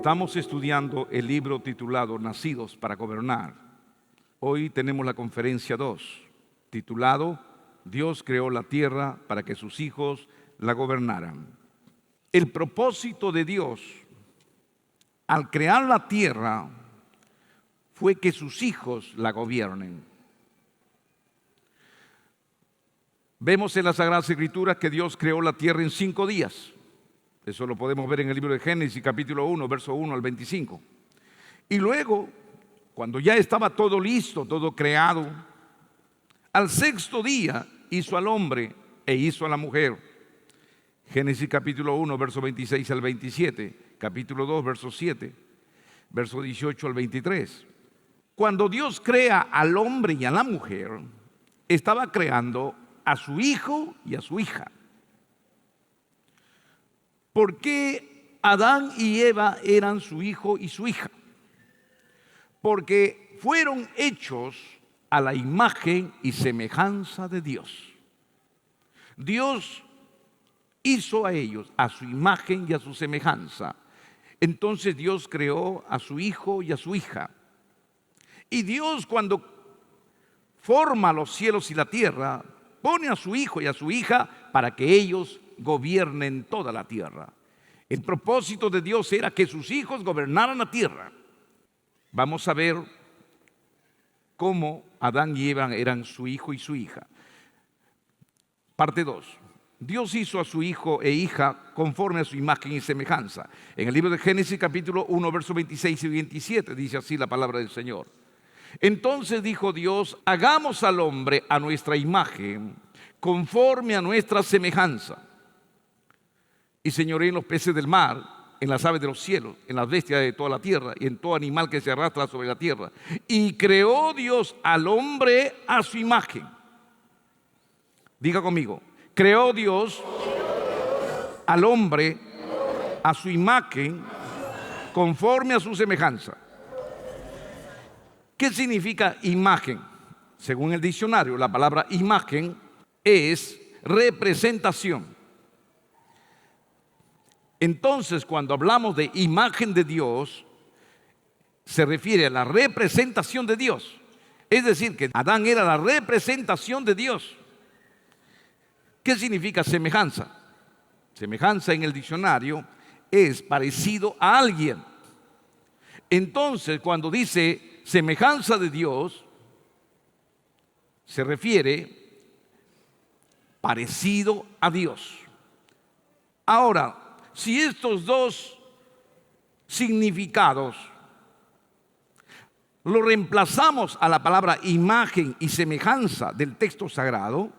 Estamos estudiando el libro titulado Nacidos para Gobernar. Hoy tenemos la conferencia 2, titulado Dios creó la tierra para que sus hijos la gobernaran. El propósito de Dios al crear la tierra fue que sus hijos la gobiernen. Vemos en las Sagradas Escrituras que Dios creó la tierra en 5 días. Eso lo podemos ver en el libro de Génesis, capítulo 1, verso 1 al 25. Y luego, cuando ya estaba todo listo, todo creado, al 6º día hizo al hombre e hizo a la mujer. Génesis capítulo 1, verso 26 al 27, capítulo 2, verso 7, verso 18 al 23. Cuando Dios crea al hombre y a la mujer, estaba creando a su hijo y a su hija. ¿Por qué Adán y Eva eran su hijo y su hija? Porque fueron hechos a la imagen y semejanza de Dios. Dios hizo a ellos a su imagen y a su semejanza. Entonces Dios creó a su hijo y a su hija. Y Dios, cuando forma los cielos y la tierra, pone a su hijo y a su hija para que ellos gobiernen toda la tierra. El propósito de Dios era que sus hijos gobernaran la tierra. Vamos a ver cómo Adán y Eva eran su hijo y su hija. Parte 2. Dios hizo a su hijo e hija conforme a su imagen y semejanza. En el libro de Génesis capítulo 1, versos 26 y 27 dice así la palabra del Señor. Entonces dijo Dios: hagamos al hombre a nuestra imagen, conforme a nuestra semejanza. Y señoré en los peces del mar, en las aves de los cielos, en las bestias de toda la tierra y en todo animal que se arrastra sobre la tierra. Y creó Dios al hombre a su imagen. Diga conmigo: creó Dios al hombre a su imagen, conforme a su semejanza. ¿Qué significa imagen? Según el diccionario, la palabra imagen es representación. Entonces, cuando hablamos de imagen de Dios, se refiere a la representación de Dios. Es decir, que Adán era la representación de Dios. ¿Qué significa semejanza? Semejanza en el diccionario es parecido a alguien. Entonces, cuando dice semejanza de Dios, se refiere parecido a Dios. Ahora, si estos dos significados lo reemplazamos a la palabra imagen y semejanza del texto sagrado,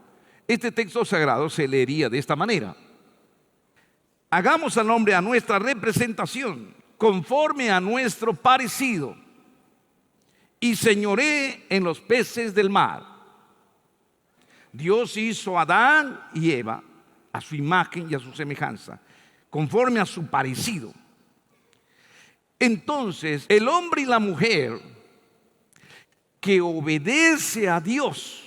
este texto sagrado se leería de esta manera: hagamos al hombre a nuestra representación, conforme a nuestro parecido, y señoree en los peces del mar. Dios hizo a Adán y Eva a su imagen y a su semejanza, conforme a su parecido. Entonces, el hombre y la mujer que obedece a Dios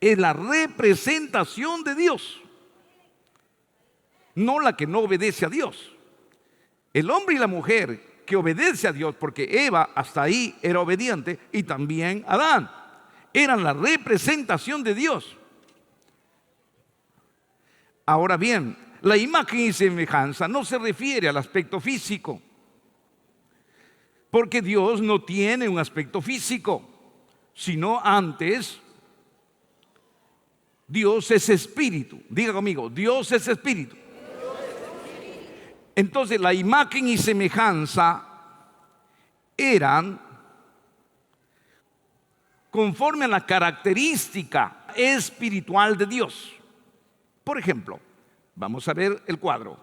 es la representación de Dios, no la que no obedece a Dios. El hombre y la mujer que obedece a Dios, porque Eva hasta ahí era obediente y también Adán, eran la representación de Dios. Ahora bien, la imagen y semejanza no se refiere al aspecto físico, porque Dios no tiene un aspecto físico, sino antes, Dios es espíritu. Diga conmigo: Dios es espíritu. Entonces, la imagen y semejanza eran conforme a la característica espiritual de Dios. Por ejemplo, vamos a ver el cuadro.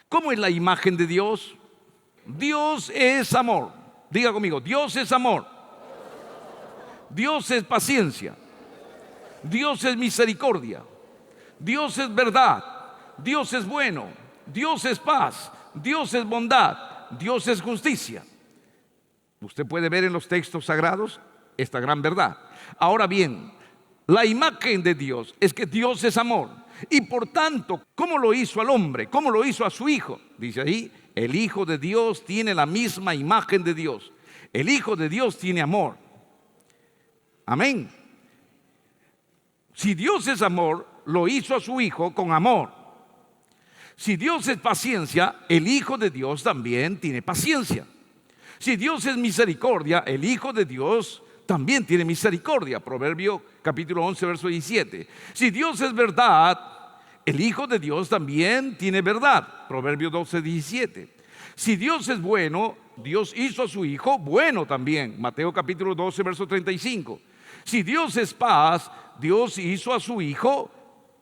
¿Cómo es la imagen de Dios? Dios es amor. Diga conmigo: Dios es amor. Dios es paciencia. Dios es misericordia. Dios es verdad. Dios es bueno. Dios es paz. Dios es bondad. Dios es justicia. Usted puede ver en los textos sagrados esta gran verdad. Ahora bien, la imagen de Dios es que Dios es amor. Y por tanto, ¿cómo lo hizo al hombre? ¿Cómo lo hizo a su hijo? Dice ahí El Hijo de Dios tiene la misma imagen de Dios. El Hijo de Dios tiene amor. Amén. Si Dios es amor, lo hizo a su Hijo con amor. Si Dios es paciencia, el Hijo de Dios también tiene paciencia. Si Dios es misericordia, el Hijo de Dios también tiene misericordia. Proverbio capítulo 11, verso 17. Si Dios es verdad, el Hijo de Dios también tiene verdad. Proverbio 12, 17. Si Dios es bueno, Dios hizo a su Hijo bueno también. Mateo capítulo 12, verso 35. Si Dios es paz, Dios hizo a su Hijo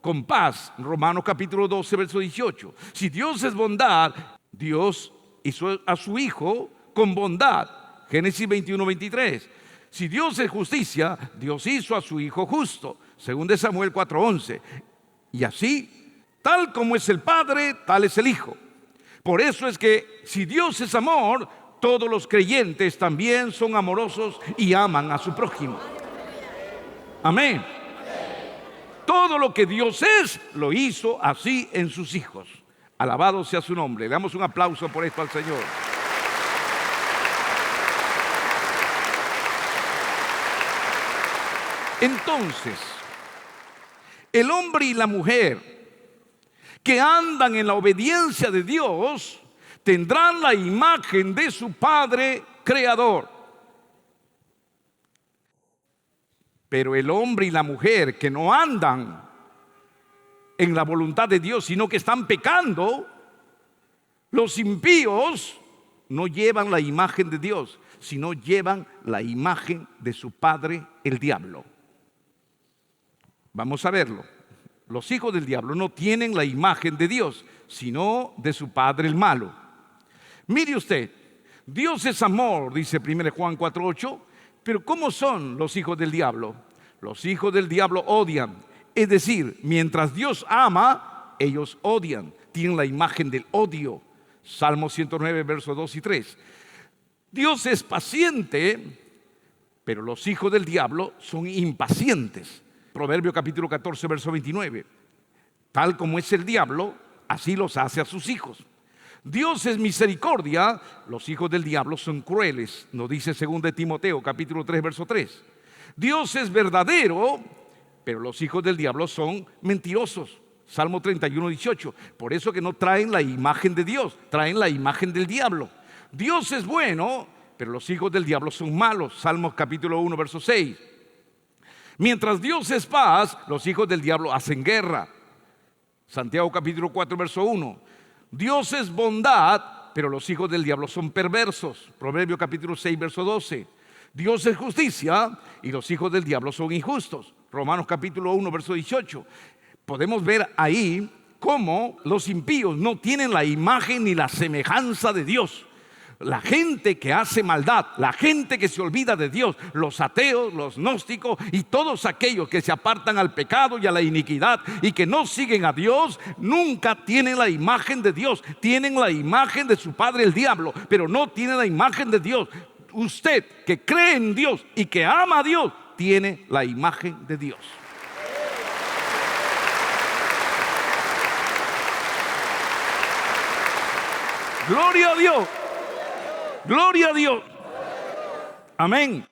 con paz. Romanos capítulo 12, verso 18. Si Dios es bondad, Dios hizo a su Hijo con bondad. Génesis 21, 23. Si Dios es justicia, Dios hizo a su Hijo justo. Según de Samuel 4, 11. Y así, tal como es el Padre, tal es el Hijo. Por eso es que si Dios es amor, todos los creyentes también son amorosos y aman a su prójimo. Amén. Todo lo que Dios es, lo hizo así en sus hijos. Alabado sea su nombre. Le damos un aplauso por esto al Señor. Entonces, el hombre y la mujer que andan en la obediencia de Dios tendrán la imagen de su Padre Creador. Pero el hombre y la mujer que no andan en la voluntad de Dios, sino que están pecando, los impíos no llevan la imagen de Dios, sino llevan la imagen de su padre, el diablo. Vamos a verlo. Los hijos del diablo no tienen la imagen de Dios, sino de su padre, el malo. Mire usted, Dios es amor, dice 1 Juan 4:8. Pero ¿cómo son los hijos del diablo? Los hijos del diablo odian. Es decir, mientras Dios ama, ellos odian. Tienen la imagen del odio. Salmo 109, versos 2 y 3. Dios es paciente, pero los hijos del diablo son impacientes. Proverbio capítulo 14, verso 29. Tal como es el diablo, así los hace a sus hijos. Dios es misericordia, los hijos del diablo son crueles, nos dice 2 de Timoteo, capítulo 3, verso 3. Dios es verdadero, pero los hijos del diablo son mentirosos. Salmo 31, 18. Por eso que no traen la imagen de Dios, traen la imagen del diablo. Dios es bueno, pero los hijos del diablo son malos. Salmos capítulo 1, verso 6. Mientras Dios es paz, los hijos del diablo hacen guerra. Santiago capítulo 4, verso 1. Dios es bondad, pero los hijos del diablo son perversos. Proverbio capítulo 6, verso 12. Dios es justicia y los hijos del diablo son injustos. Romanos capítulo 1, verso 18. Podemos ver ahí cómo los impíos no tienen la imagen ni la semejanza de Dios. La gente que hace maldad, la gente que se olvida de Dios, los ateos, los gnósticos y todos aquellos que se apartan al pecado y a la iniquidad y que no siguen a Dios, nunca tienen la imagen de Dios. Tienen la imagen de su padre el diablo, pero no tienen la imagen de Dios. Usted que cree en Dios y que ama a Dios, tiene la imagen de Dios. Gloria a Dios. Gloria a Dios. Amén.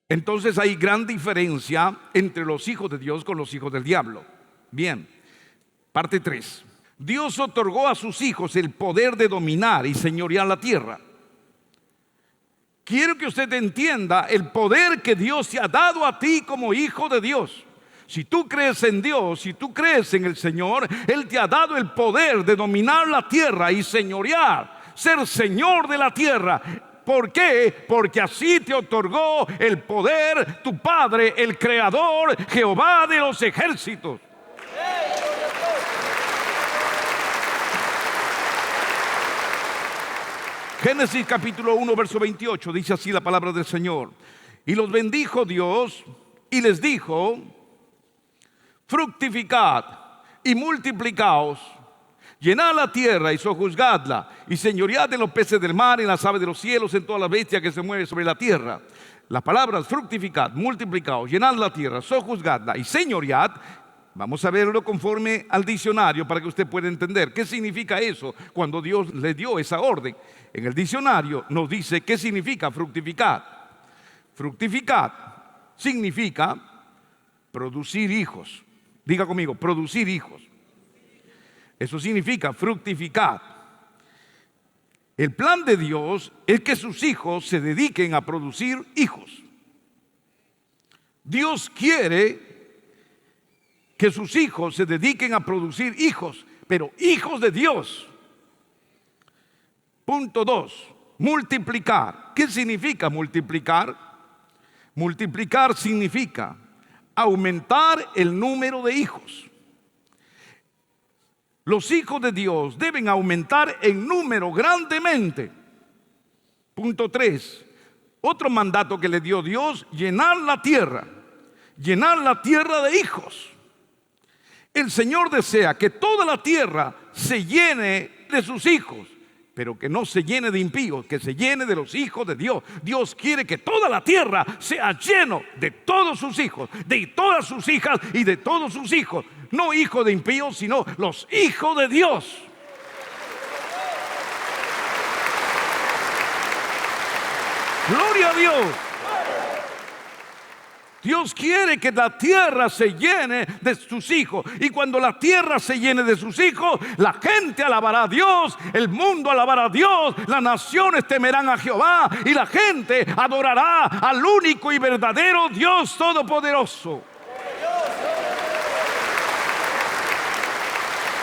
Entonces hay gran diferencia entre los hijos de Dios con los hijos del diablo. Bien, parte 3. Dios otorgó a sus hijos el poder de dominar y señorear la tierra. Quiero que usted entienda el poder que Dios te ha dado a ti como hijo de Dios. Si tú crees en Dios, si tú crees en el Señor, Él te ha dado el poder de dominar la tierra y señorear. Ser señor de la tierra. ¿Por qué? Porque así te otorgó el poder tu Padre, el Creador, Jehová de los ejércitos. Génesis capítulo 1, verso 28, dice así la palabra del Señor. Y los bendijo Dios y les dijo: fructificad y multiplicaos, llenad la tierra y sojuzgadla, y señoread en los peces del mar, en las aves de los cielos, en todas las bestias que se mueven sobre la tierra. Las palabras fructificad, multiplicaos, llenad la tierra, sojuzgadla y señoread Vamos a verlo conforme al diccionario para que usted pueda entender qué significa eso cuando Dios le dio esa orden. En el diccionario nos dice qué significa fructificar. Fructificar significa producir hijos. Diga conmigo, producir hijos. Eso significa fructificar. El plan de Dios es que sus hijos se dediquen a producir hijos. Dios quiere que sus hijos se dediquen a producir hijos, pero hijos de Dios. Punto 2, multiplicar. ¿Qué significa multiplicar? Multiplicar significa aumentar el número de hijos. Los hijos de Dios deben aumentar en número grandemente. Punto 3, otro mandato que le dio Dios: llenar la tierra de hijos. El Señor desea que toda la tierra se llene de sus hijos, pero que no se llene de impíos, que se llene de los hijos de Dios. Dios quiere que toda la tierra sea lleno de todos sus hijos, de todas sus hijas y de todos sus hijos. No hijos de impíos, sino los hijos de Dios. Gloria a Dios. Dios quiere que la tierra se llene de sus hijos. Y cuando la tierra se llene de sus hijos, la gente alabará a Dios, el mundo alabará a Dios, las naciones temerán a Jehová y la gente adorará al único y verdadero Dios Todopoderoso.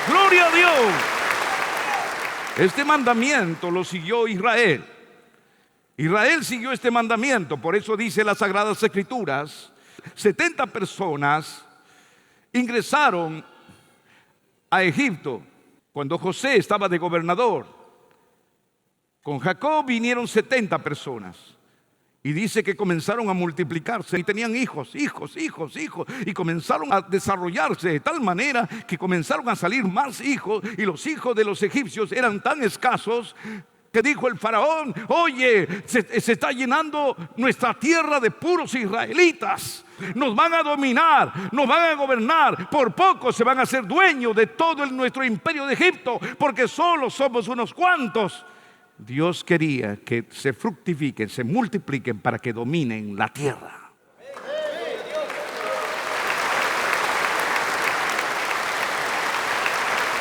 Gloria a Dios. Este mandamiento lo siguió Israel. Israel siguió este mandamiento, por eso dice las Sagradas Escrituras, 70 personas ingresaron a Egipto cuando José estaba de gobernador. Con Jacob vinieron 70 personas y dice que comenzaron a multiplicarse y tenían hijos, y comenzaron a desarrollarse de tal manera que comenzaron a salir más hijos, y los hijos de los egipcios eran tan escasos que dijo el faraón: oye, se está llenando nuestra tierra de puros israelitas. Nos van a dominar, nos van a gobernar. Por poco se van a hacer dueños de todo nuestro imperio de Egipto, porque solo somos unos cuantos. Dios quería que se fructifiquen, se multipliquen para que dominen la tierra.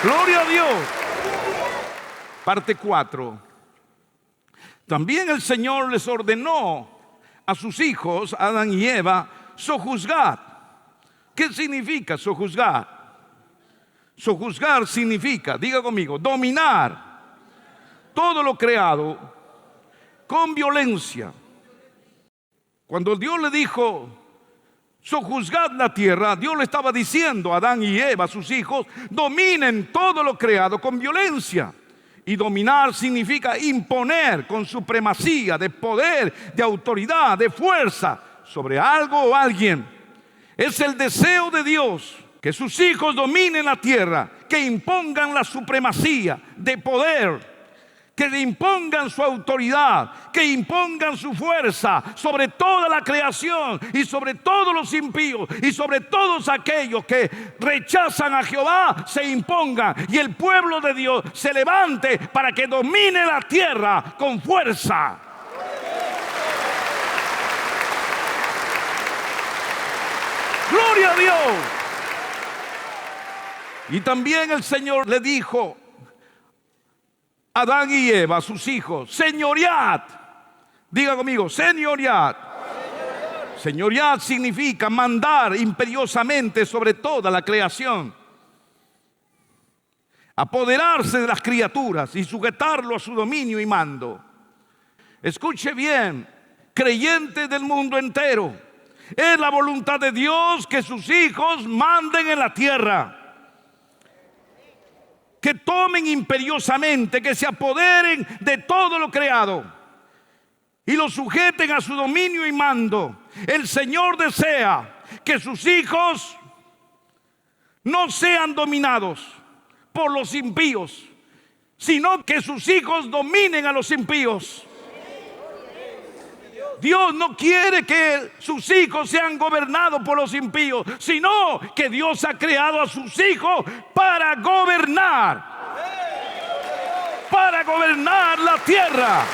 Gloria a Dios. Parte 4. También el Señor les ordenó a sus hijos, Adán y Eva, sojuzgar. ¿Qué significa sojuzgar? Sojuzgar significa, diga conmigo, dominar todo lo creado con violencia. Cuando Dios le dijo sojuzgad la tierra, Dios le estaba diciendo a Adán y Eva, sus hijos, dominen todo lo creado con violencia. Y dominar significa imponer con supremacía de poder, de autoridad, de fuerza sobre algo o alguien. Es el deseo de Dios que sus hijos dominen la tierra, que impongan la supremacía de poder, que le impongan su autoridad, que impongan su fuerza sobre toda la creación y sobre todos los impíos y sobre todos aquellos que rechazan a Jehová, se impongan, y el pueblo de Dios se levante para que domine la tierra con fuerza. Gloria a Dios. Y también el Señor le dijo a Adán y Eva, sus hijos, señoread. Diga conmigo, señoread. Señoread significa mandar imperiosamente sobre toda la creación, apoderarse de las criaturas y sujetarlo a su dominio y mando. Escuche bien, creyentes del mundo entero, es la voluntad de Dios que sus hijos manden en la tierra, que tomen imperiosamente, que se apoderen de todo lo creado y lo sujeten a su dominio y mando. El Señor desea que sus hijos no sean dominados por los impíos, sino que sus hijos dominen a los impíos. Dios no quiere que sus hijos sean gobernados por los impíos, sino que Dios ha creado a sus hijos para gobernar la tierra.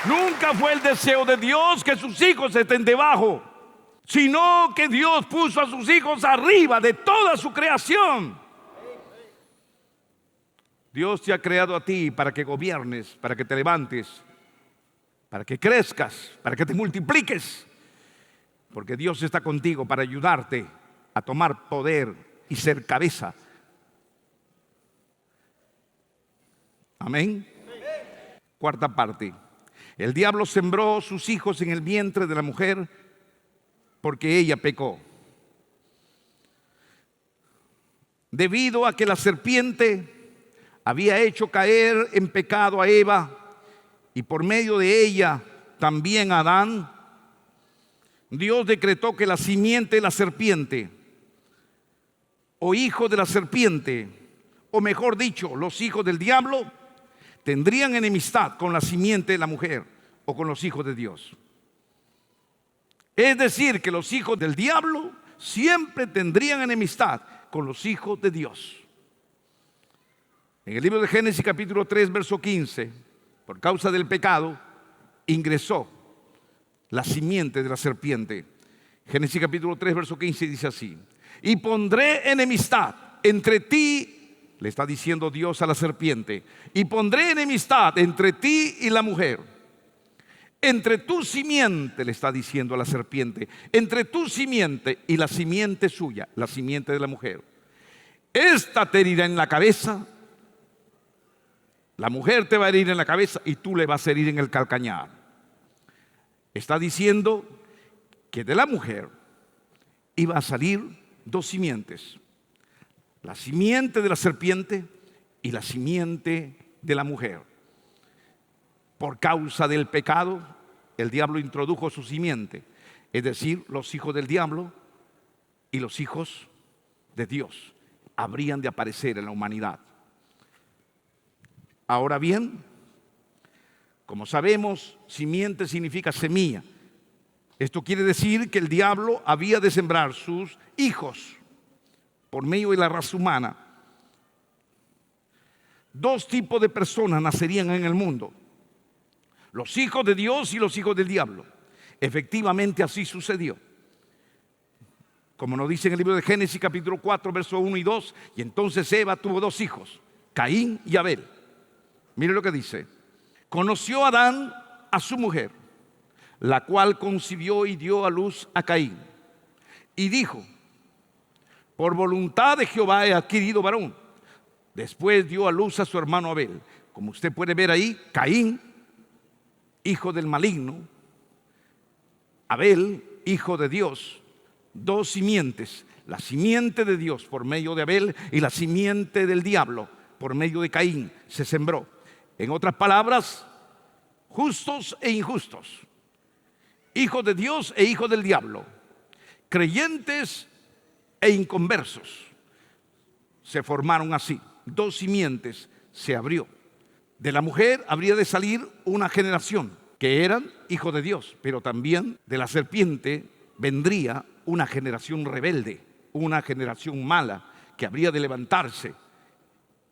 Nunca fue el deseo de Dios que sus hijos estén debajo, sino que Dios puso a sus hijos arriba de toda su creación. Dios te ha creado a ti para que gobiernes, para que te levantes, para que crezcas, para que te multipliques, porque Dios está contigo para ayudarte a tomar poder y ser cabeza. Amén. Cuarta parte. El diablo sembró sus hijos en el vientre de la mujer porque ella pecó. Debido a que la serpiente había hecho caer en pecado a Eva y por medio de ella también a Adán, Dios decretó que la simiente de la serpiente, o hijo de la serpiente, o mejor dicho, los hijos del diablo, tendrían enemistad con la simiente de la mujer o con los hijos de Dios. Es decir, que los hijos del diablo siempre tendrían enemistad con los hijos de Dios. En el libro de Génesis capítulo 3 verso 15, por causa del pecado, ingresó la simiente de la serpiente. Génesis capítulo 3 verso 15 dice así: y pondré enemistad entre ti, le está diciendo Dios a la serpiente, y pondré enemistad entre ti y la mujer, entre tu simiente, le está diciendo a la serpiente, entre tu simiente y la simiente suya, la simiente de la mujer. Esta te herirá en la cabeza, la mujer te va a herir en la cabeza y tú le vas a herir en el calcañar. Está diciendo que de la mujer iba a salir dos simientes: la simiente de la serpiente y la simiente de la mujer. Por causa del pecado, el diablo introdujo su simiente, es decir, los hijos del diablo y los hijos de Dios habrían de aparecer en la humanidad. Ahora bien, como sabemos, simiente significa semilla. Esto quiere decir que el diablo había de sembrar sus hijos por medio de la raza humana. Dos tipos de personas nacerían en el mundo: los hijos de Dios y los hijos del diablo. Efectivamente así sucedió. Como nos dice en el libro de Génesis capítulo 4 versos 1 y 2, y entonces Eva tuvo dos hijos, Caín y Abel. Mire lo que dice: conoció Adán a su mujer, la cual concibió y dio a luz a Caín, y dijo: por voluntad de Jehová he adquirido varón. Después dio a luz a su hermano Abel. Como usted puede ver ahí, Caín, hijo del maligno; Abel, hijo de Dios. Dos simientes: la simiente de Dios por medio de Abel y la simiente del diablo por medio de Caín se sembró. En otras palabras, justos e injustos, hijos de Dios e hijos del diablo, creyentes e inconversos, se formaron así. Dos simientes se abrió. De la mujer habría de salir una generación que eran hijos de Dios, pero también de la serpiente vendría una generación rebelde, una generación mala que habría de levantarse,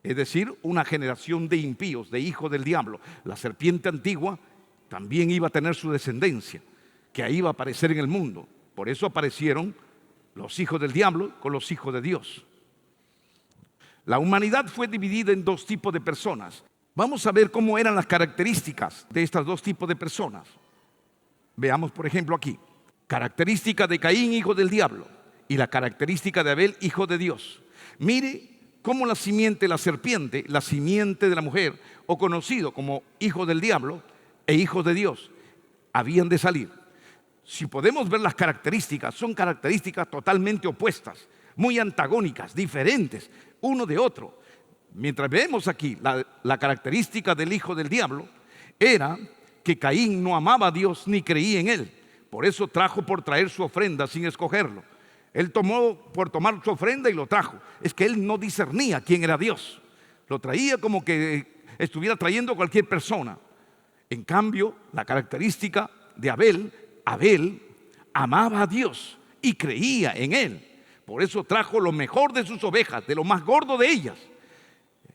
es decir, una generación de impíos, de hijos del diablo. La serpiente antigua también iba a tener su descendencia, que ahí iba a aparecer en el mundo. Por eso aparecieron los hijos del diablo con los hijos de Dios. La humanidad fue dividida en dos tipos de personas. Vamos a ver cómo eran las características de estos dos tipos de personas. Veamos, por ejemplo, aquí: característica de Caín, hijo del diablo, y la característica de Abel, hijo de Dios. Mire cómo la simiente de la serpiente, la simiente de la mujer, o conocido como hijo del diablo e hijos de Dios, habían de salir. Si podemos ver las características, son características totalmente opuestas, muy antagónicas, diferentes uno de otro. Mientras vemos aquí la característica del hijo del diablo era que Caín no amaba a Dios ni creía en él. Por eso trajo por traer su ofrenda sin escogerlo. Él tomó por tomar su ofrenda y lo trajo. Es que él no discernía quién era Dios. Lo traía como que estuviera trayendo cualquier persona. En cambio, la característica de Abel amaba a Dios y creía en Él. Por eso trajo lo mejor de sus ovejas, de lo más gordo de ellas.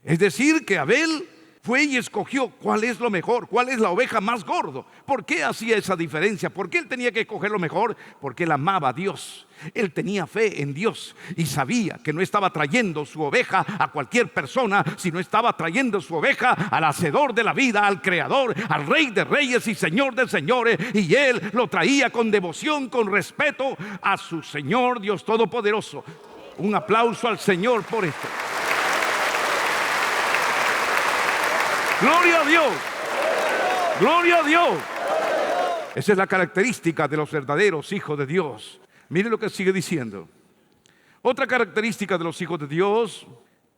Es decir, que Abel fue y escogió cuál es lo mejor, cuál es la oveja más gordo. ¿Por qué hacía esa diferencia? ¿Por qué él tenía que escoger lo mejor? Porque él amaba a Dios. Él tenía fe en Dios y sabía que no estaba trayendo su oveja a cualquier persona, sino estaba trayendo su oveja al hacedor de la vida, al creador, al Rey de reyes y Señor de señores. Y él lo traía con devoción, con respeto a su Señor Dios Todopoderoso. Un aplauso al Señor por esto. Gloria a Dios, gloria a Dios. Esa es la característica de los verdaderos hijos de Dios. Mire lo que sigue diciendo. Otra característica de los hijos de Dios: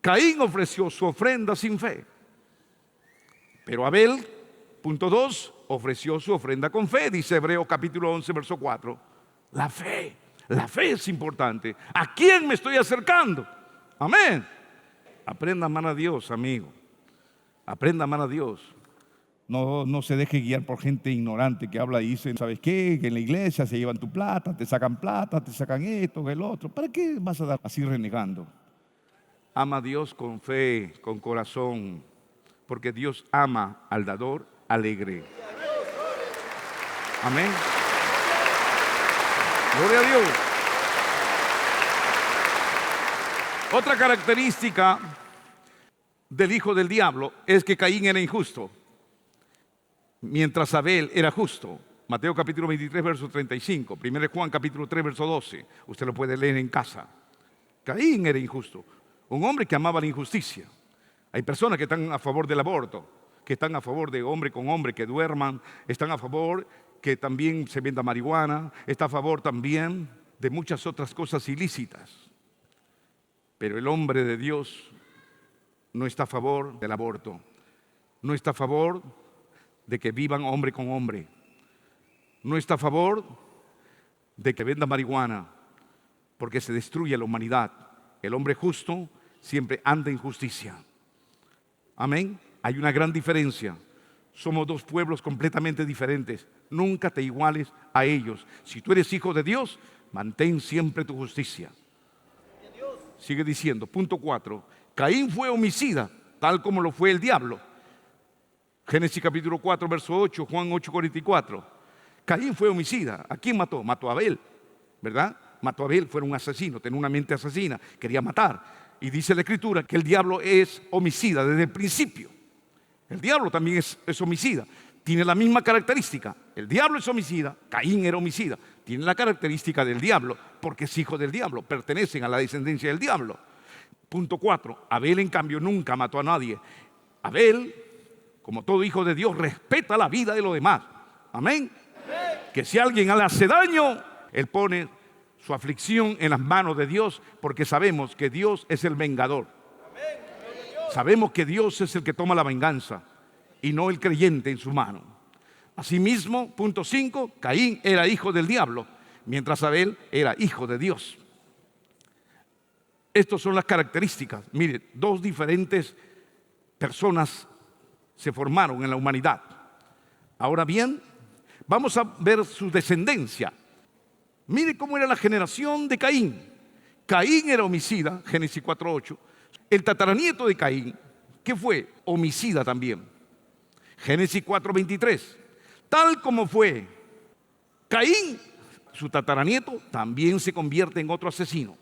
Caín ofreció su ofrenda sin fe, pero Abel, punto 2, ofreció su ofrenda con fe. Dice Hebreos capítulo 11, verso 4. La fe es importante. ¿A quién me estoy acercando? Amén. Aprenda a amar a Dios, amigo. Aprenda a amar a Dios. No se deje guiar por gente ignorante que habla y dice, ¿sabes qué? Que en la iglesia se llevan tu plata, te sacan esto, el otro. ¿Para qué vas a dar así renegando? Ama a Dios con fe, con corazón, porque Dios ama al dador alegre. Amén. Gloria a Dios. Otra característica del hijo del diablo es que Caín era injusto, mientras Abel era justo. Mateo capítulo 23, verso 35. 1 Juan capítulo 3, verso 12. Usted lo puede leer en casa. Caín era injusto, un hombre que amaba la injusticia. Hay personas que están a favor del aborto, que están a favor de hombre con hombre que duerman, están a favor que también se venda marihuana, está a favor también de muchas otras cosas ilícitas. Pero el hombre de Dios no está a favor del aborto, no está a favor de que vivan hombre con hombre, no está a favor de que venda marihuana, porque se destruye la humanidad. El hombre justo siempre anda en justicia. Amén. Hay una gran diferencia. Somos dos pueblos completamente diferentes. Nunca te iguales a ellos. Si tú eres hijo de Dios, mantén siempre tu justicia. Sigue diciendo, punto 4. Caín fue homicida, tal como lo fue el diablo. Génesis capítulo 4, verso 8, Juan 8, 44. Caín fue homicida. ¿A quién mató? Mató a Abel, ¿verdad? Mató a Abel, fue un asesino, tenía una mente asesina, quería matar. Y dice la Escritura que el diablo es homicida desde el principio. El diablo también es homicida. Tiene la misma característica. El diablo es homicida, Caín era homicida. Tiene la característica del diablo, porque es hijo del diablo, pertenecen a la descendencia del diablo. Punto 4. Abel, en cambio, nunca mató a nadie. Abel, como todo hijo de Dios, respeta la vida de los demás. Amén. Que si alguien le hace daño, él pone su aflicción en las manos de Dios, porque sabemos que Dios es el vengador. Sabemos que Dios es el que toma la venganza y no el creyente en su mano. Asimismo, punto 5, Caín era hijo del diablo, mientras Abel era hijo de Dios. Estas son las características. Mire, dos diferentes personas se formaron en la humanidad. Ahora bien, vamos a ver su descendencia. Mire cómo era la generación de Caín. Caín era homicida, Génesis 4:8. El tataranieto de Caín, ¿qué fue? Homicida también. Génesis 4:23. Tal como fue Caín, su tataranieto también se convierte en otro asesino.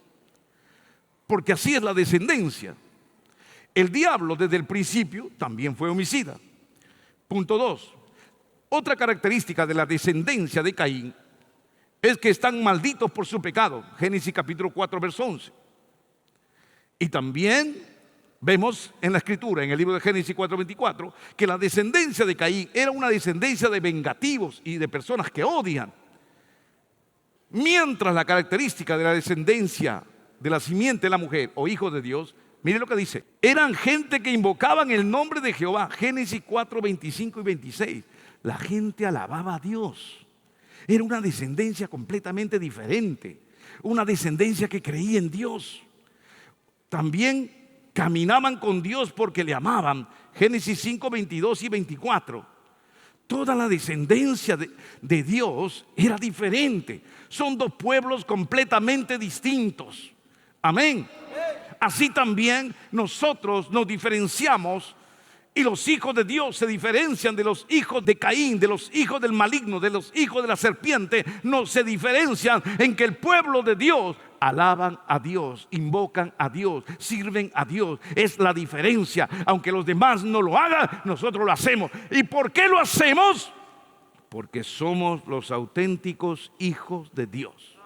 Porque así es la descendencia. El diablo desde el principio también fue homicida. Punto 2. Otra característica de la descendencia de Caín es que están malditos por su pecado. Génesis capítulo 4, verso 11. Y también vemos en la Escritura, en el libro de Génesis 4:24, que la descendencia de Caín era una descendencia de vengativos y de personas que odian. Mientras la característica de la descendencia de la simiente de la mujer o hijo de Dios, mire lo que dice, eran gente que invocaban el nombre de Jehová. Génesis 4:25 y 26. La gente alababa a Dios. Era una descendencia completamente diferente, una descendencia que creía en Dios. También caminaban con Dios porque le amaban. Génesis 5, 22 y 24. Toda la descendencia de Dios era diferente. Son dos pueblos completamente distintos. Amén. Así también nosotros nos diferenciamos, y los hijos de Dios se diferencian de los hijos de Caín, de los hijos del maligno, de los hijos de la serpiente. No se diferencian en que el pueblo de Dios alaban a Dios, invocan a Dios, sirven a Dios. Es la diferencia. Aunque los demás no lo hagan, nosotros lo hacemos. ¿Y por qué lo hacemos? Porque somos los auténticos hijos de Dios.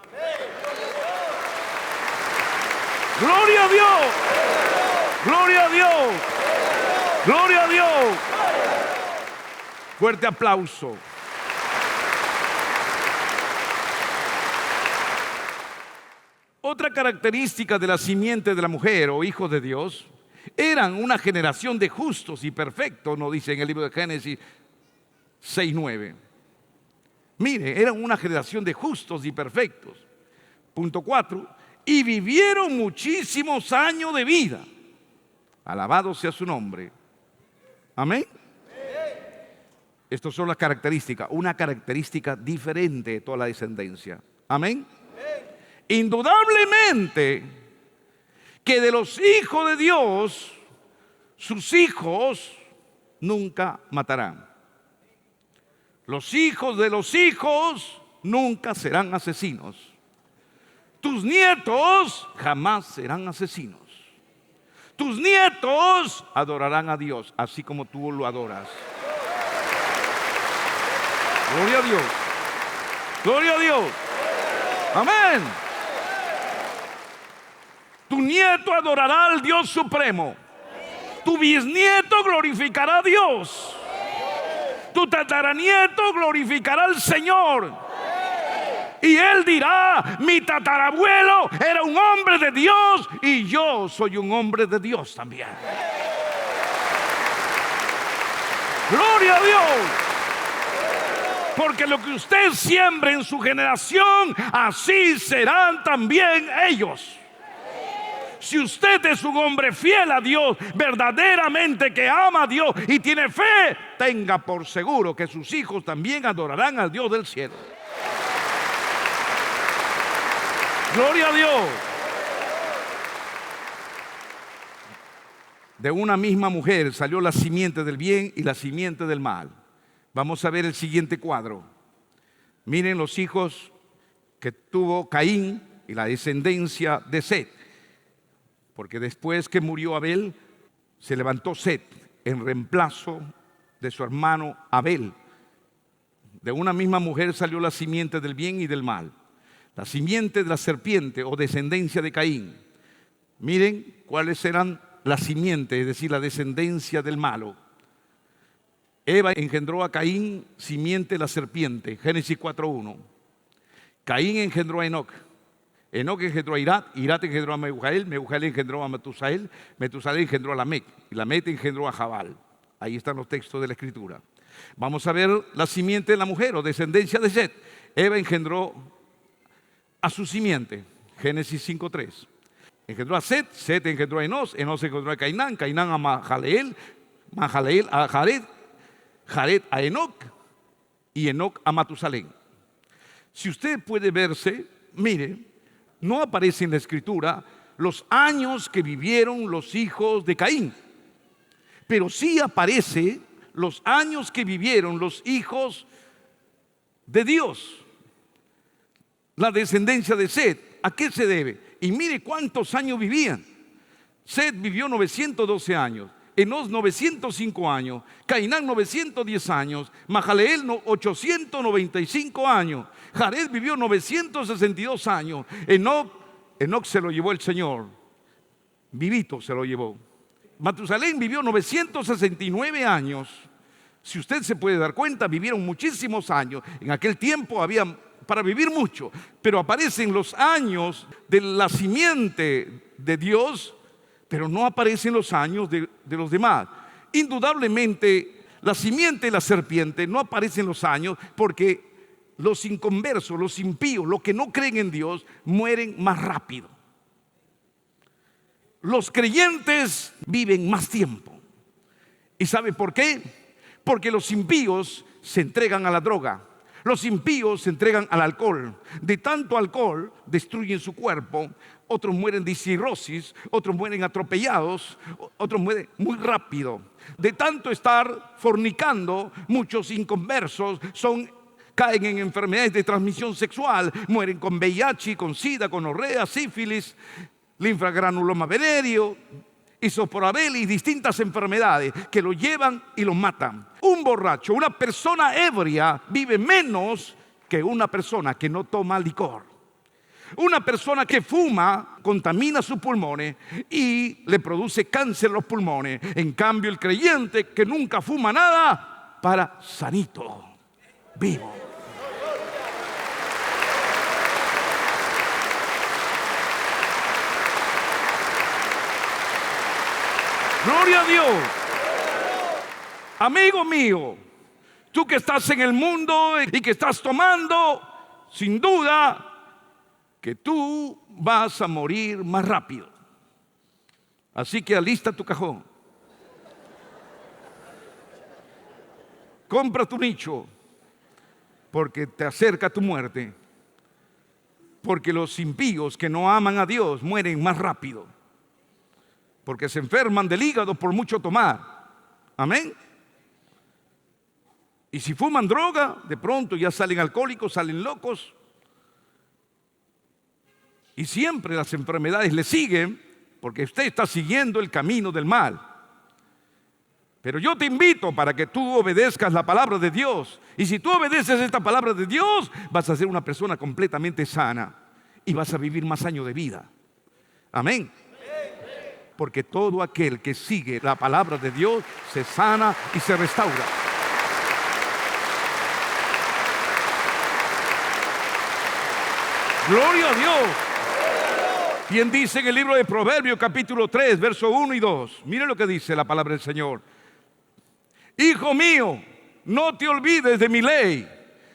¡Gloria a Dios! ¡Gloria a Dios! ¡Gloria a Dios! Fuerte aplauso. Otra característica de la simiente de la mujer o hijos de Dios, eran una generación de justos y perfectos, nos dice en el libro de Génesis 6:9. Mire, eran una generación de justos y perfectos. Punto 4. Y vivieron muchísimos años de vida. Alabado sea su nombre. Amén. Estas son las características. Una característica diferente de toda la descendencia. Amén. Indudablemente que de los hijos de Dios, sus hijos nunca matarán. Los hijos de los hijos nunca serán asesinos. Tus nietos jamás serán asesinos. Tus nietos adorarán a Dios, así como tú lo adoras. Gloria a Dios. Gloria a Dios. Amén. Tu nieto adorará al Dios supremo. Tu bisnieto glorificará a Dios. Tu tataranieto glorificará al Señor. Y él dirá: mi tatarabuelo era un hombre de Dios y yo soy un hombre de Dios también. Gloria a Dios. Porque lo que usted siembre en su generación, así serán también ellos. Si usted es un hombre fiel a Dios, verdaderamente que ama a Dios y tiene fe, tenga por seguro que sus hijos también adorarán al Dios del cielo. Gloria a Dios. De una misma mujer salió la simiente del bien y la simiente del mal. Vamos a ver el siguiente cuadro. Miren los hijos que tuvo Caín y la descendencia de Set. Porque después que murió Abel, se levantó Set en reemplazo de su hermano Abel. De una misma mujer salió la simiente del bien y del mal. La simiente de la serpiente o descendencia de Caín. Miren cuáles eran la simiente, es decir, la descendencia del malo. Eva engendró a Caín, simiente de la serpiente. Génesis 4:1. Caín engendró a Enoc. Enoc engendró a Irad. Irad engendró a Mehujael. Mehujael engendró a Matusael. Metusael engendró a Lamec. Y Lamec engendró a Jabal. Ahí están los textos de la Escritura. Vamos a ver la simiente de la mujer o descendencia de Set. Eva engendró a su simiente. Génesis 5:3. Engendró a Set. Set engendró a Enos. Enos engendró a Cainán. Cainán a Mahalaleel. Mahalaleel a Jared. Jared a Enoc. Y Enoc a Matusalén. Si usted puede verse, mire, no aparece en la Escritura los años que vivieron los hijos de Caín, pero sí aparece los años que vivieron los hijos de Dios. La descendencia de Set, ¿a qué se debe? Y mire cuántos años vivían. Set vivió 912 años, Enos 905 años, Cainán 910 años, Mahalaleel 895 años, Jared vivió 962 años, Enoc se lo llevó el Señor, vivito se lo llevó. Matusalén vivió 969 años. Si usted se puede dar cuenta, vivieron muchísimos años. En aquel tiempo había para vivir mucho, pero aparecen los años de la simiente de Dios, pero no aparecen los años de los demás. Indudablemente, la simiente de la serpiente no aparecen los años porque los inconversos, los impíos, los que no creen en Dios, mueren más rápido. los creyentes viven más tiempo. ¿Y sabe por qué? Porque los impíos se entregan a la droga. Los impíos se entregan al alcohol. De tanto alcohol destruyen su cuerpo. Otros mueren de cirrosis, otros mueren atropellados, otros mueren muy rápido. De tanto estar fornicando, muchos inconversos caen en enfermedades de transmisión sexual, mueren con VIH, con SIDA, con gonorrea, sífilis, linfagranuloma venéreo, isoporabel y distintas enfermedades que lo llevan y lo matan. Un borracho, una persona ebria vive menos que una persona que no toma licor. Una persona que fuma contamina sus pulmones y le produce cáncer a los pulmones. En cambio, el creyente que nunca fuma nada, para sanito, vivo. Gloria a Dios. Amigo mío, tú que estás en el mundo y que estás tomando, sin duda que tú vas a morir más rápido. Así que alista tu cajón. Compra tu nicho, porque te acerca tu muerte. Porque los impíos que no aman a Dios mueren más rápido. Porque se enferman del hígado por mucho tomar. Amén. Y si fuman droga, de pronto ya salen alcohólicos, salen locos. Y siempre las enfermedades le siguen, porque usted está siguiendo el camino del mal. Pero yo te invito para que tú obedezcas la palabra de Dios. Y si tú obedeces esta palabra de Dios, vas a ser una persona completamente sana y vas a vivir más años de vida. Amén. Porque todo aquel que sigue la palabra de Dios se sana y se restaura. Gloria a Dios. Bien dice en el libro de Proverbios capítulo 3, verso 1 y 2. Mire lo que dice la palabra del Señor. Hijo mío, no te olvides de mi ley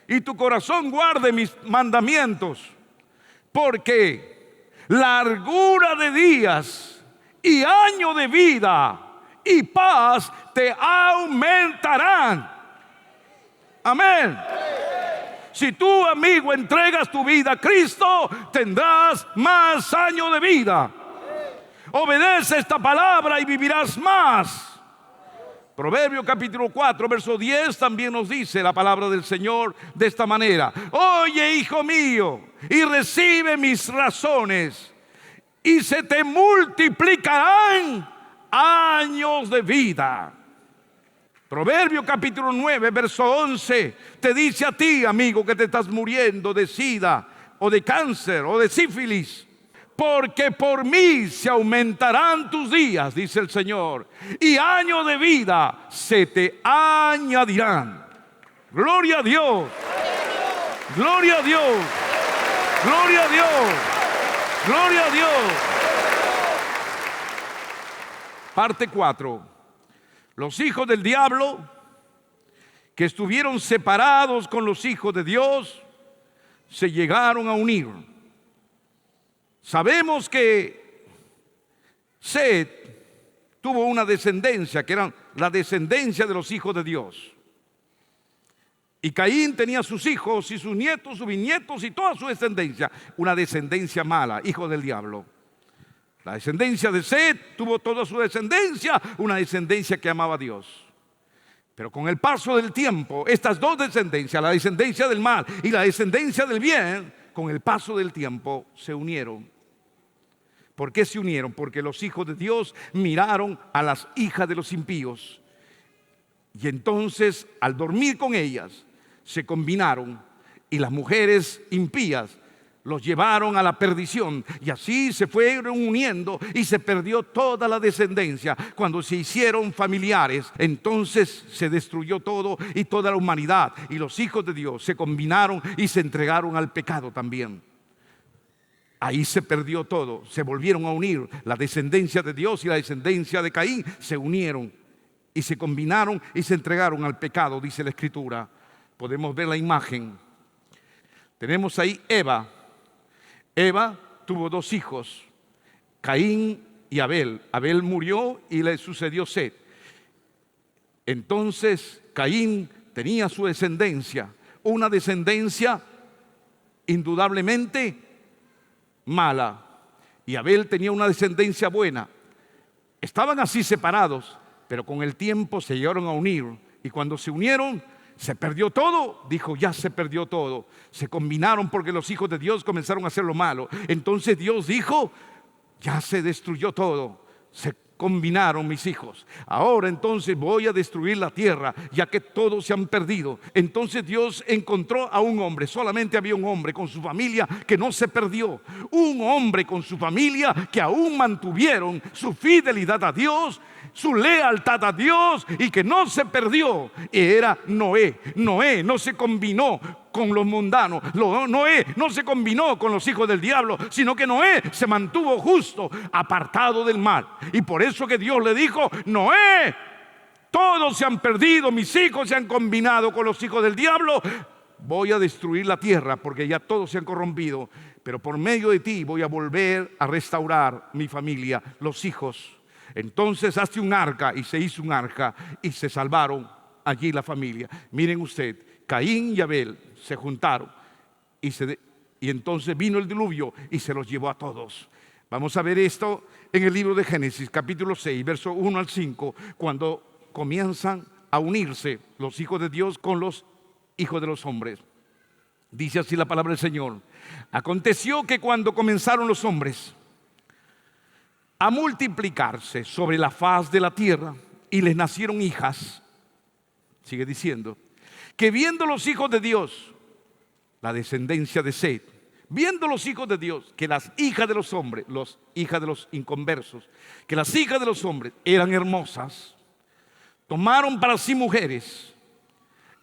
y tu corazón guarde mis mandamientos, porque largura de días y año de vida y paz te aumentarán. Amén. Si tú, amigo, entregas tu vida a Cristo, tendrás más años de vida. Obedece esta palabra y vivirás más. Proverbios capítulo 4, verso 10 también nos dice la palabra del Señor de esta manera. Oye, hijo mío, y recibe mis razones, y se te multiplicarán años de vida. Proverbios capítulo 9, verso 11 te dice a ti, amigo, que te estás muriendo de SIDA o de cáncer o de sífilis. Porque por mí se aumentarán tus días, dice el Señor, y años de vida se te añadirán. Gloria a Dios. Gloria a Dios. Gloria a Dios. Gloria a Dios. Parte 4. Los hijos del diablo que estuvieron separados con los hijos de Dios se llegaron a unir. Sabemos que Set tuvo una descendencia que era la descendencia de los hijos de Dios. Y Caín tenía sus hijos y sus nietos, sus bisnietos y toda su descendencia. Una descendencia mala, hijo del diablo. La descendencia de Set tuvo toda su descendencia, una descendencia que amaba a Dios. Pero con el paso del tiempo, estas dos descendencias, la descendencia del mal y la descendencia del bien, con el paso del tiempo se unieron. ¿Por qué se unieron? Porque los hijos de Dios miraron a las hijas de los impíos. Y entonces, al dormir con ellas, se combinaron y las mujeres impías los llevaron a la perdición, y así se fueron uniendo y se perdió toda la descendencia. Cuando se hicieron familiares, entonces se destruyó todo y toda la humanidad, y los hijos de Dios se combinaron y se entregaron al pecado también. Ahí se perdió todo, se volvieron a unir. La descendencia de Dios y la descendencia de Caín se unieron y se combinaron y se entregaron al pecado, dice la Escritura. Podemos ver la imagen. Tenemos ahí Eva. Eva tuvo dos hijos, Caín y Abel. Abel murió y le sucedió Set. Entonces Caín tenía su descendencia, una descendencia indudablemente mala, y Abel tenía una descendencia buena. Estaban así separados, pero con el tiempo se llegaron a unir, y cuando se unieron, se perdió todo. Dijo, ya se perdió todo. Se combinaron porque los hijos de Dios comenzaron a hacer lo malo. Entonces Dios dijo, ya se destruyó todo. Se combinaron mis hijos. Ahora entonces voy a destruir la tierra, ya que todos se han perdido. Entonces Dios encontró a un hombre. Solamente había un hombre con su familia que no se perdió. Un hombre con su familia que aún mantuvieron su fidelidad a Dios, su lealtad a Dios, y que no se perdió. Era Noé. Noé no se combinó con los mundanos. Noé no se combinó con los hijos del diablo, sino que Noé se mantuvo justo, apartado del mal. Y por eso que Dios le dijo, Noé, todos se han perdido, mis hijos se han combinado con los hijos del diablo. Voy a destruir la tierra porque ya todos se han corrompido, pero por medio de ti voy a volver a restaurar mi familia, los hijos. Entonces hazte un arca, y se hizo un arca y se salvaron allí la familia. Miren usted, Caín y Abel se juntaron y entonces vino el diluvio y se los llevó a todos. Vamos a ver esto en el libro de Génesis capítulo 6, verso 1 al 5, cuando comienzan a unirse los hijos de Dios con los hijos de los hombres. Dice así la palabra del Señor. Aconteció que cuando comenzaron los hombres a multiplicarse sobre la faz de la tierra y les nacieron hijas, sigue diciendo, que viendo los hijos de Dios, la descendencia de Set, viendo los hijos de Dios, que las hijas de los hombres, las hijas de los inconversos, que las hijas de los hombres eran hermosas, tomaron para sí mujeres,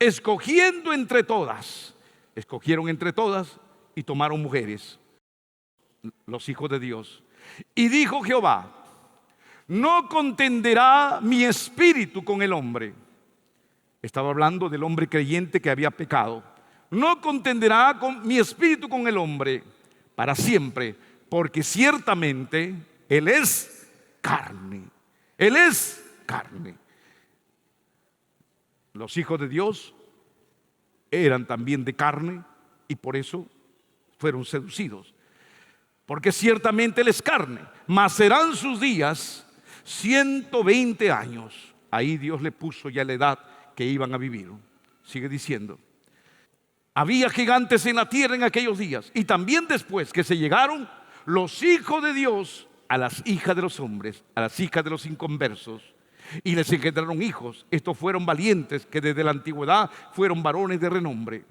escogieron entre todas y tomaron mujeres, los hijos de Dios. Y dijo Jehová, no contenderá mi espíritu con el hombre. Estaba hablando del hombre creyente que había pecado. No contenderá mi espíritu con el hombre para siempre, porque ciertamente él es carne. Él es carne. Los hijos de Dios eran también de carne y por eso fueron seducidos. Porque ciertamente él es carne, mas serán sus días 120 años. Ahí Dios le puso ya la edad que iban a vivir. Sigue diciendo, había gigantes en la tierra en aquellos días, y también después que se llegaron los hijos de Dios a las hijas de los hombres, a las hijas de los inconversos, y les engendraron hijos. Estos fueron valientes, que desde la antigüedad fueron varones de renombre.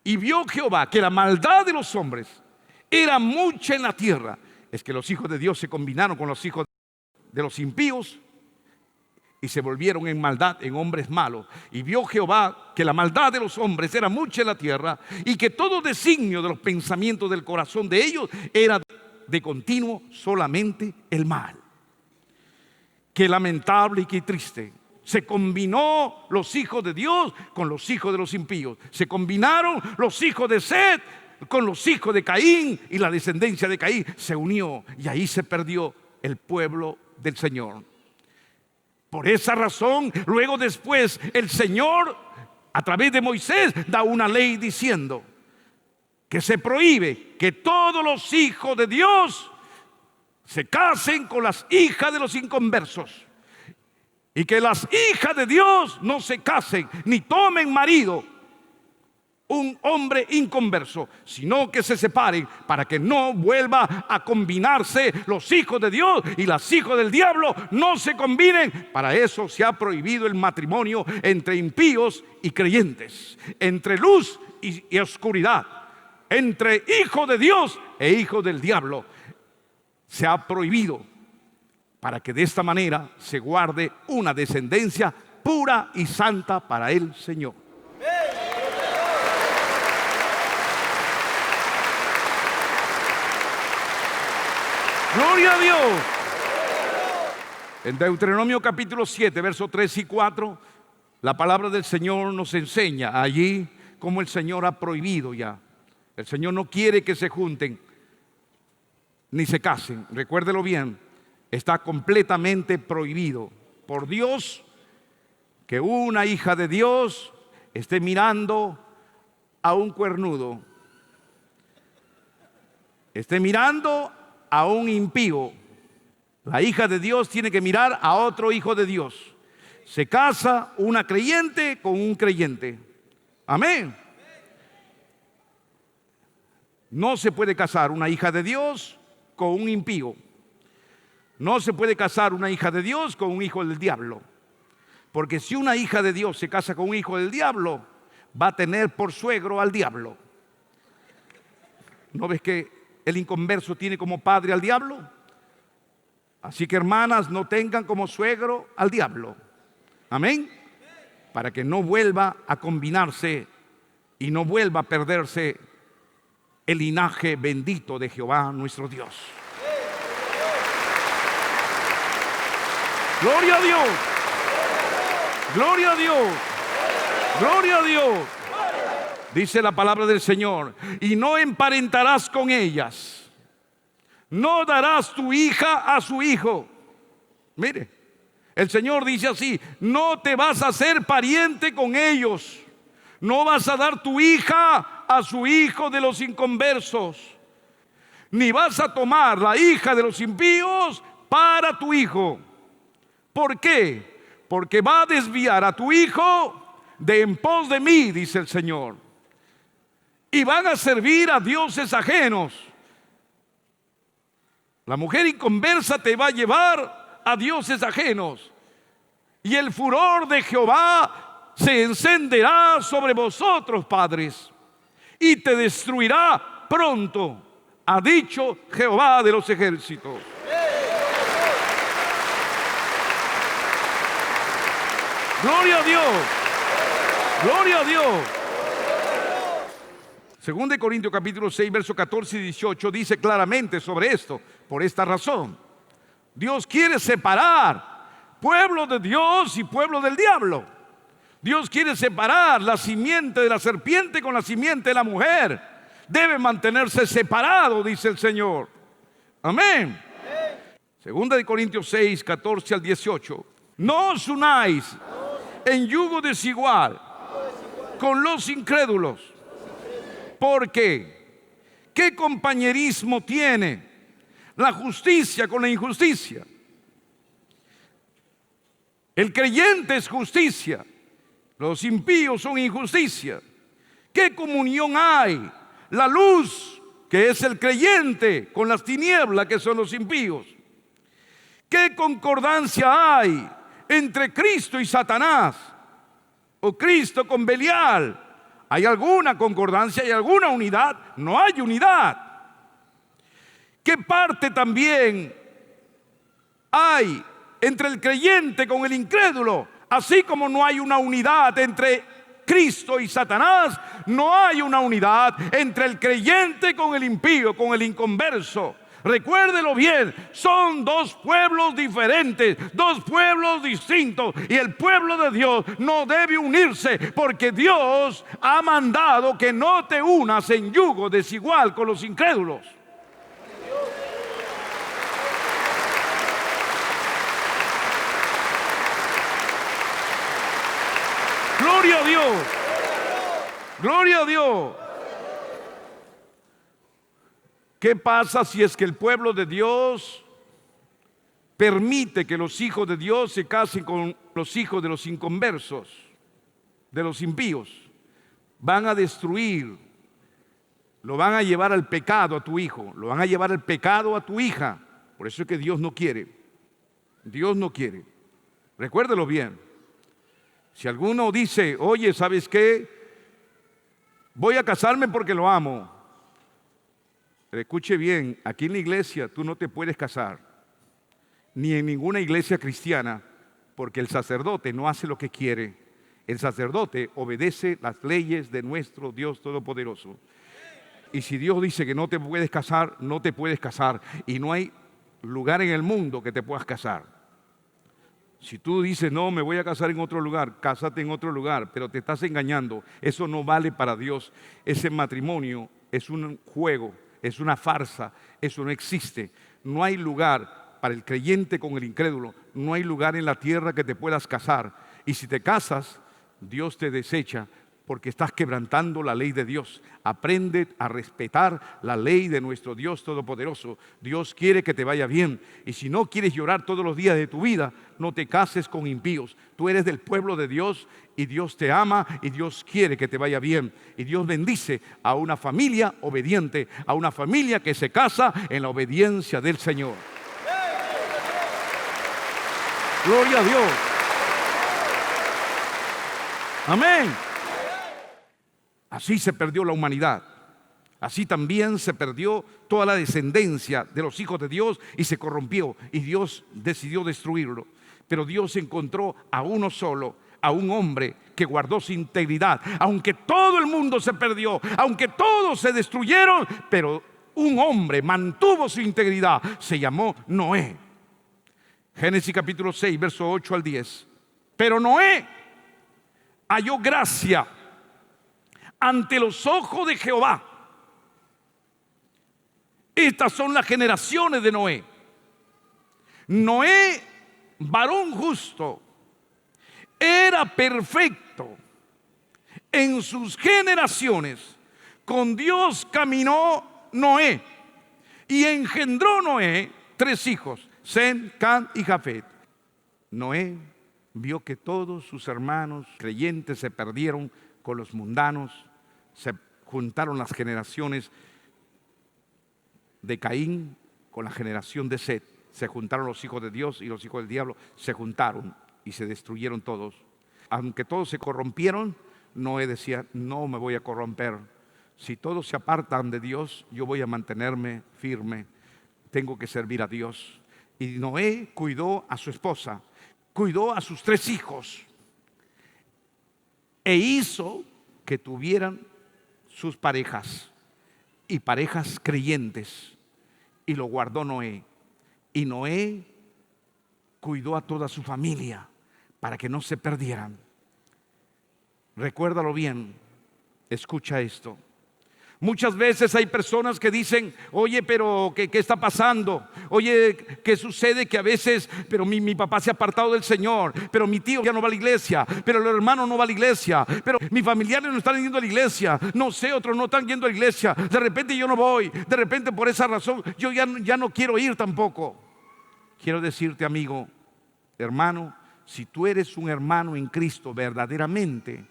Y vio Jehová que la maldad de los hombres era mucha en la tierra. Es que los hijos de Dios se combinaron con los hijos de los impíos y se volvieron en maldad, en hombres malos. Y vio Jehová que la maldad de los hombres era mucha en la tierra, y que todo designio de los pensamientos del corazón de ellos era de continuo solamente el mal. Qué lamentable y qué triste. Se combinó los hijos de Dios con los hijos de los impíos. Se combinaron los hijos de Set con los hijos de Caín, y la descendencia de Caín se unió, y ahí se perdió el pueblo del Señor. Por esa razón, luego después el Señor a través de Moisés da una ley diciendo que se prohíbe que todos los hijos de Dios se casen con las hijas de los inconversos, y que las hijas de Dios no se casen ni tomen marido un hombre inconverso, sino que se separen, para que no vuelva a combinarse los hijos de Dios y las hijas del diablo no se combinen. Para eso se ha prohibido el matrimonio entre impíos y creyentes, entre luz y oscuridad, entre hijo de Dios e hijo del diablo. Se ha prohibido, para que de esta manera se guarde una descendencia pura y santa para el Señor. Gloria a Dios. En Deuteronomio capítulo 7, versos 3 y 4, la palabra del Señor nos enseña allí cómo el Señor ha prohibido ya. El Señor no quiere que se junten ni se casen. Recuérdelo bien. Está completamente prohibido por Dios que una hija de Dios esté mirando a un cuernudo, esté mirando a un impío. La hija de Dios tiene que mirar a otro hijo de Dios. Se casa una creyente con un creyente. Amén. No se puede casar una hija de Dios con un impío. No se puede casar una hija de Dios con un hijo del diablo. Porque si una hija de Dios se casa con un hijo del diablo, va a tener por suegro al diablo. ¿No ves que el inconverso tiene como padre al diablo? Así que, hermanas, no tengan como suegro al diablo. Amén. Para que no vuelva a combinarse y no vuelva a perderse el linaje bendito de Jehová nuestro Dios. Gloria a Dios. Gloria a Dios. Gloria a Dios. Dice la palabra del Señor: y no emparentarás con ellas. No darás tu hija a su hijo. Mire, el Señor dice así: no te vas a hacer pariente con ellos. No vas a dar tu hija a su hijo de los inconversos. Ni vas a tomar la hija de los impíos para tu hijo. ¿Por qué? Porque va a desviar a tu hijo de en pos de mí, dice el Señor. Y van a servir a dioses ajenos. La mujer inconversa te va a llevar a dioses ajenos. Y el furor de Jehová se encenderá sobre vosotros, padres, y te destruirá pronto, ha dicho Jehová de los ejércitos. Gloria a Dios. Gloria a Dios. Según de Corintios capítulo 6, versos 14 y 18 dice claramente sobre esto. Por esta razón, Dios quiere separar pueblo de Dios y pueblo del diablo. Dios quiere separar la simiente de la serpiente con la simiente de la mujer. Debe mantenerse separado, dice el Señor. Amén. Segunda de Corintios 6, 14 al 18. No os unáis en yugo desigual con los incrédulos. Porque ¿qué compañerismo tiene la justicia con la injusticia? El creyente es justicia, los impíos son injusticia. ¿Qué comunión hay? La luz, que es el creyente, con las tinieblas, que son los impíos. ¿Qué concordancia hay entre Cristo y Satanás? ¿O Cristo con Belial? ¿Hay alguna concordancia? ¿Hay alguna unidad? No hay unidad. ¿Qué parte también hay entre el creyente con el incrédulo? Así como no hay una unidad entre Cristo y Satanás, no hay una unidad entre el creyente con el impío, con el inconverso. Recuérdelo bien, son dos pueblos diferentes, dos pueblos distintos, y el pueblo de Dios no debe unirse, porque Dios ha mandado que no te unas en yugo desigual con los incrédulos. Gloria a Dios. Gloria a Dios. ¿Qué pasa si es que el pueblo de Dios permite que los hijos de Dios se casen con los hijos de los inconversos, de los impíos? Van a destruir, lo van a llevar al pecado a tu hijo, lo van a llevar al pecado a tu hija. Por eso es que Dios no quiere. Dios no quiere. Recuérdelo bien. Si alguno dice: oye, ¿sabes qué? Voy a casarme porque lo amo. Pero escuche bien, aquí en la iglesia tú no te puedes casar, ni en ninguna iglesia cristiana, porque el sacerdote no hace lo que quiere. El sacerdote obedece las leyes de nuestro Dios Todopoderoso. Y si Dios dice que no te puedes casar, no te puedes casar. Y no hay lugar en el mundo que te puedas casar. Si tú dices: no, me voy a casar en otro lugar, cásate en otro lugar, pero te estás engañando. Eso no vale para Dios. Ese matrimonio es un juego, es una farsa, eso no existe. No hay lugar para el creyente con el incrédulo. No hay lugar en la tierra que te puedas casar. Y si te casas, Dios te desecha porque estás quebrantando la ley de Dios. Aprende a respetar la ley de nuestro Dios Todopoderoso. Dios quiere que te vaya bien. Y si no quieres llorar todos los días de tu vida, no te cases con impíos. Tú eres del pueblo de Dios y Dios te ama y Dios quiere que te vaya bien. Y Dios bendice a una familia obediente, a una familia que se casa en la obediencia del Señor. Gloria a Dios. Amén. Así se perdió la humanidad. Así también se perdió toda la descendencia de los hijos de Dios y se corrompió. Y Dios decidió destruirlo. Pero Dios encontró a uno solo, a un hombre que guardó su integridad. Aunque todo el mundo se perdió, aunque todos se destruyeron, pero un hombre mantuvo su integridad. Se llamó Noé. Génesis capítulo 6, verso 8 al 10. Pero Noé halló gracia ante los ojos de Jehová. Estas son las generaciones de Noé. Noé, varón justo, era perfecto en sus generaciones. Con Dios caminó Noé y engendró Noé 3 hijos, Sem, Cam y Jafet. Noé vio que todos sus hermanos creyentes se perdieron con los mundanos. Se juntaron las generaciones de Caín con la generación de Set. Se juntaron los hijos de Dios y los hijos del diablo. Se juntaron y se destruyeron todos. Aunque todos se corrompieron, Noé decía: no me voy a corromper. Si todos se apartan de Dios, yo voy a mantenerme firme. Tengo que servir a Dios. Y Noé cuidó a su esposa, cuidó a sus 3 hijos e hizo que tuvieran sus parejas y parejas creyentes, y lo guardó Noé. Y Noé cuidó a toda su familia para que no se perdieran. Recuérdalo bien, escucha esto. Muchas veces hay personas que dicen: oye, pero ¿qué está pasando? Oye, ¿qué sucede? Que a veces, pero mi papá se ha apartado del Señor, pero mi tío ya no va a la iglesia, pero el hermano no va a la iglesia, pero mis familiares no están yendo a la iglesia, no sé, otros no están yendo a la iglesia, de repente yo no voy, de repente por esa razón yo ya no quiero ir tampoco. Quiero decirte, amigo, hermano, si tú eres un hermano en Cristo verdaderamente,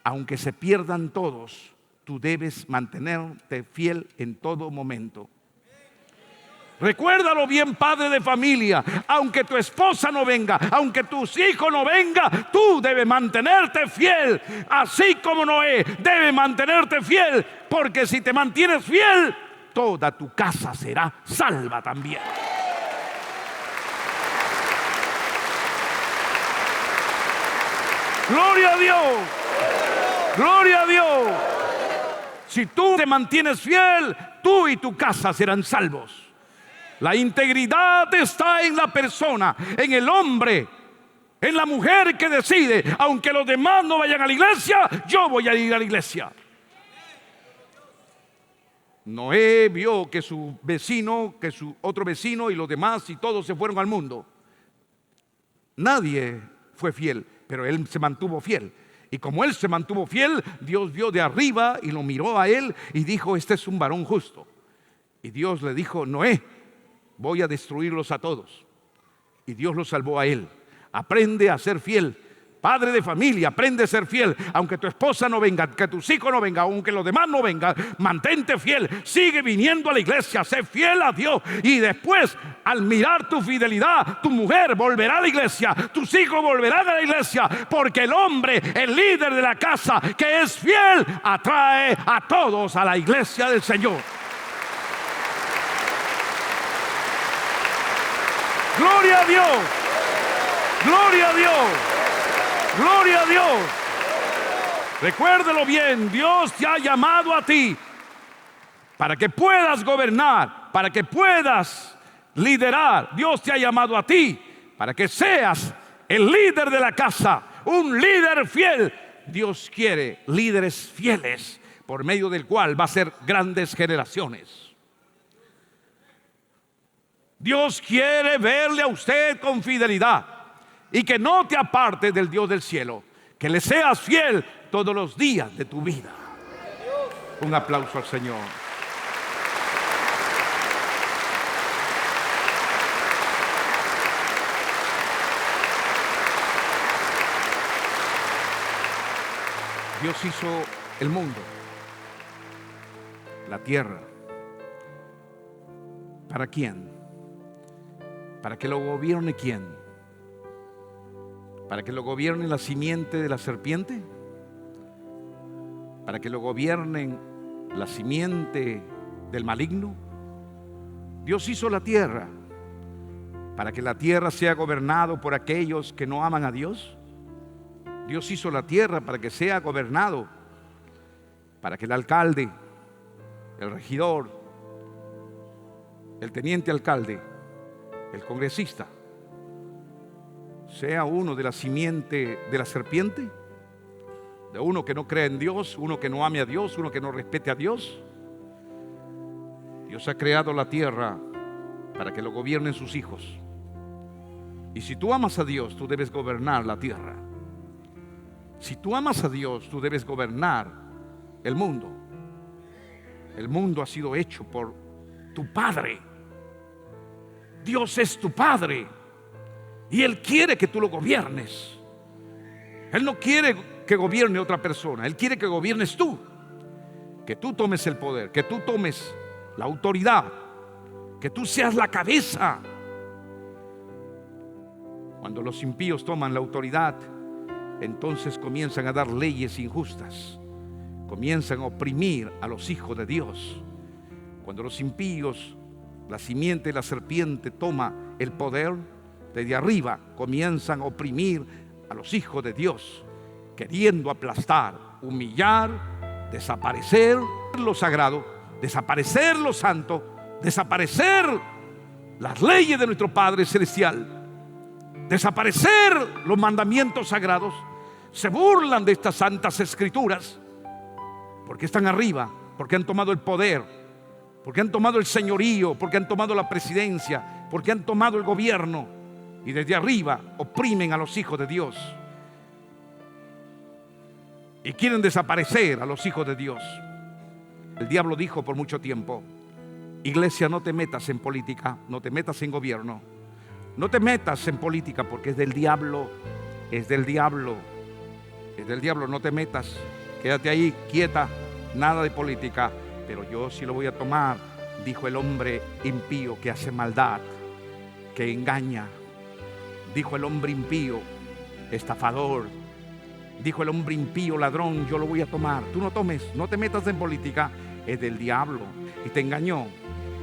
aunque se pierdan todos, tú debes mantenerte fiel en todo momento. Recuérdalo bien, padre de familia. Aunque tu esposa no venga, aunque tus hijos no vengan, tú debes mantenerte fiel. Así como Noé debe mantenerte fiel, porque si te mantienes fiel, toda tu casa será salva también. Gloria a Dios. Gloria a Dios. Si tú te mantienes fiel, tú y tu casa serán salvos. La integridad está en la persona, en el hombre, en la mujer que decide: aunque los demás no vayan a la iglesia, yo voy a ir a la iglesia. Noé vio que su vecino, que su otro vecino y los demás y todos se fueron al mundo. Nadie fue fiel, pero él se mantuvo fiel. Y como él se mantuvo fiel, Dios vio de arriba y lo miró a él y dijo: este es un varón justo. Y Dios le dijo: Noé, voy a destruirlos a todos. Y Dios lo salvó a él. Aprende a ser fiel. Padre de familia, aprende a ser fiel. Aunque tu esposa no venga, que tus hijos no vengan, aunque los demás no vengan, mantente fiel. Sigue viniendo a la iglesia, sé fiel a Dios. Y después, al mirar tu fidelidad, tu mujer volverá a la iglesia, tus hijos volverán a la iglesia, porque el hombre, el líder de la casa, que es fiel, atrae a todos a la iglesia del Señor. Gloria a Dios. Gloria a Dios. Gloria a Dios. Recuérdelo bien, Dios te ha llamado a ti para que puedas gobernar, para que puedas liderar. Dios te ha llamado a ti para que seas el líder de la casa, un líder fiel. Dios quiere líderes fieles por medio del cual va a ser grandes generaciones. Dios quiere verle a usted con fidelidad y que no te aparte del Dios del cielo, que le seas fiel todos los días de tu vida. Un aplauso al Señor. Dios hizo el mundo, la tierra. ¿Para quién? ¿Para que lo gobierne quién? ¿Para que lo gobierne la simiente de la serpiente? ¿Para que lo gobiernen la simiente del maligno? Dios hizo la tierra para que la tierra sea gobernado por aquellos que no aman a Dios. Dios hizo la tierra para que sea gobernado, para que el alcalde, el regidor, el teniente alcalde, el congresista, sea uno de la simiente de la serpiente, de uno que no cree en Dios, uno que no ame a Dios, uno que no respete a Dios. Dios ha creado la tierra para que lo gobiernen sus hijos. Y si tú amas a Dios, tú debes gobernar la tierra. Si tú amas a Dios, tú debes gobernar el mundo. El mundo ha sido hecho por tu Padre. Dios es tu Padre y Él quiere que tú lo gobiernes. Él no quiere que gobierne otra persona, Él quiere que gobiernes tú. Que tú tomes el poder, que tú tomes la autoridad, que tú seas la cabeza. Cuando los impíos toman la autoridad, entonces comienzan a dar leyes injustas, comienzan a oprimir a los hijos de Dios. Cuando los impíos, la simiente de la serpiente toma el poder, desde arriba comienzan a oprimir a los hijos de Dios, queriendo aplastar, humillar, desaparecer lo sagrado, desaparecer lo santo, desaparecer las leyes de nuestro Padre Celestial, desaparecer los mandamientos sagrados. Se burlan de estas santas escrituras porque están arriba, porque han tomado el poder, porque han tomado el señorío, porque han tomado la presidencia, porque han tomado el gobierno, y desde arriba oprimen a los hijos de Dios y quieren desaparecer a los hijos de Dios. El diablo dijo por mucho tiempo: iglesia, no te metas en política, no te metas en gobierno, no te metas en política porque es del diablo, es del diablo, es del diablo, no te metas, quédate ahí quieta, nada de política. Pero yo sí lo voy a tomar, dijo el hombre impío que hace maldad, que engaña. Dijo el hombre impío, estafador. Dijo el hombre impío, ladrón, yo lo voy a tomar. Tú no tomes, no te metas en política, es del diablo. Y te engañó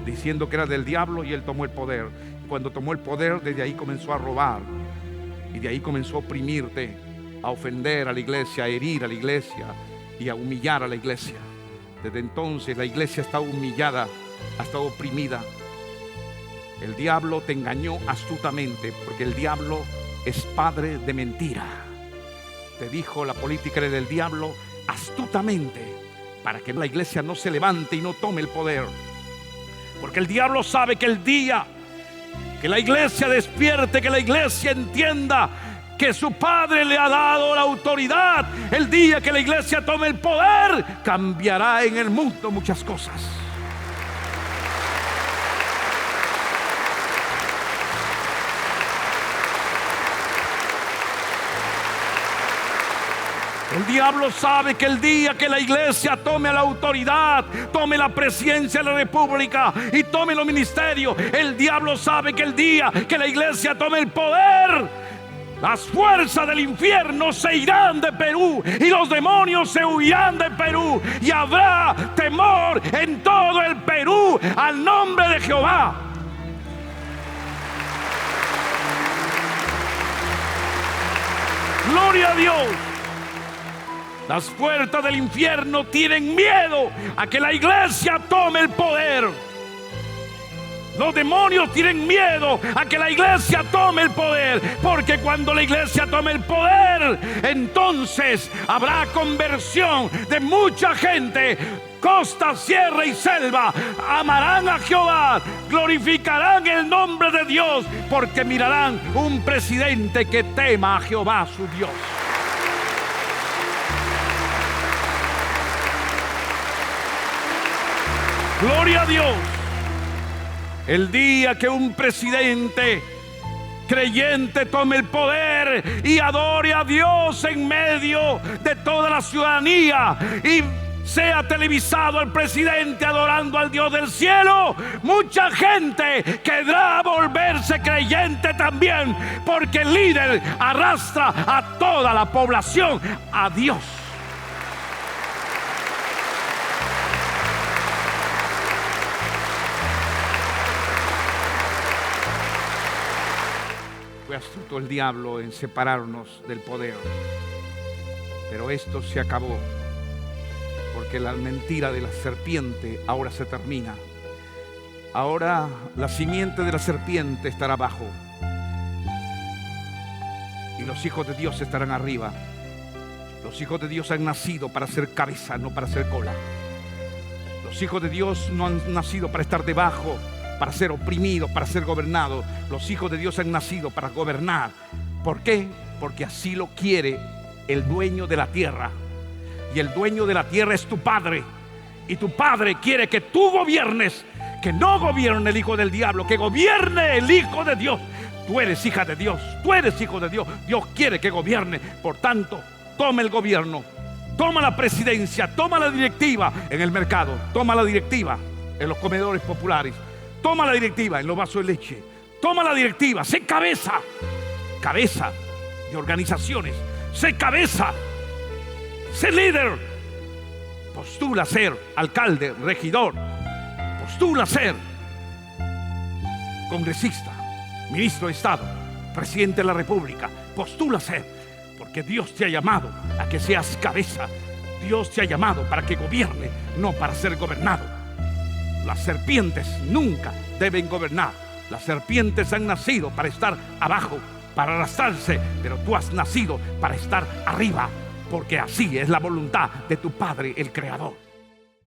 diciendo que era del diablo, y él tomó el poder. Cuando tomó el poder, desde ahí comenzó a robar, y de ahí comenzó a oprimirte, a ofender a la iglesia, a herir a la iglesia y a humillar a la iglesia. Desde entonces la iglesia está humillada, ha estado oprimida. El diablo te engañó astutamente, porque el diablo es padre de mentira. Te dijo la política del diablo astutamente, para que la iglesia no se levante y no tome el poder. Porque el diablo sabe que el día que la iglesia despierte, que la iglesia entienda que su Padre le ha dado la autoridad, el día que la iglesia tome el poder, cambiará en el mundo muchas cosas. El diablo sabe que el día que la iglesia tome la autoridad, tome la presidencia de la república y tome los ministerios, el diablo sabe que el día que la iglesia tome el poder, las fuerzas del infierno se irán de Perú y los demonios se huirán de Perú, y habrá temor en todo el Perú al nombre de Jehová. Gloria a Dios. Las puertas del infierno tienen miedo a que la iglesia tome el poder. Los demonios tienen miedo a que la iglesia tome el poder, porque cuando la iglesia tome el poder, entonces habrá conversión de mucha gente. Costa, sierra y selva amarán a Jehová, glorificarán el nombre de Dios, porque mirarán un presidente que tema a Jehová su Dios. Gloria a Dios. El día que un presidente creyente tome el poder y adore a Dios en medio de toda la ciudadanía y sea televisado el presidente adorando al Dios del cielo, mucha gente querrá volverse creyente también, porque el líder arrastra a toda la población a Dios. Fue astuto el diablo en separarnos del poder, pero esto se acabó, porque la mentira de la serpiente ahora se termina. Ahora la simiente de la serpiente estará abajo y los hijos de Dios estarán arriba. Los hijos de Dios han nacido para ser cabeza, no para ser cola. Los hijos de Dios no han nacido para estar debajo, para ser oprimidos, para ser gobernados. Los hijos de Dios han nacido para gobernar. ¿Por qué? Porque así lo quiere el dueño de la tierra. Y el dueño de la tierra es tu padre. Y tu padre quiere que tú gobiernes, que no gobierne el hijo del diablo, que gobierne el hijo de Dios. Tú eres hija de Dios, tú eres hijo de Dios. Dios quiere que gobierne. Por tanto, toma el gobierno, toma la presidencia, toma la directiva en el mercado, toma la directiva en los comedores populares, toma la directiva en los vasos de leche, toma la directiva, sé cabeza de organizaciones, sé cabeza, sé líder, postula ser alcalde, regidor, postula ser congresista, ministro de Estado, presidente de la República, postula ser, porque Dios te ha llamado a que seas cabeza. Dios te ha llamado para que gobierne, no para ser gobernado. Las serpientes nunca deben gobernar. Las serpientes han nacido para estar abajo, para arrastrarse, pero tú has nacido para estar arriba, porque así es la voluntad de tu Padre, el Creador.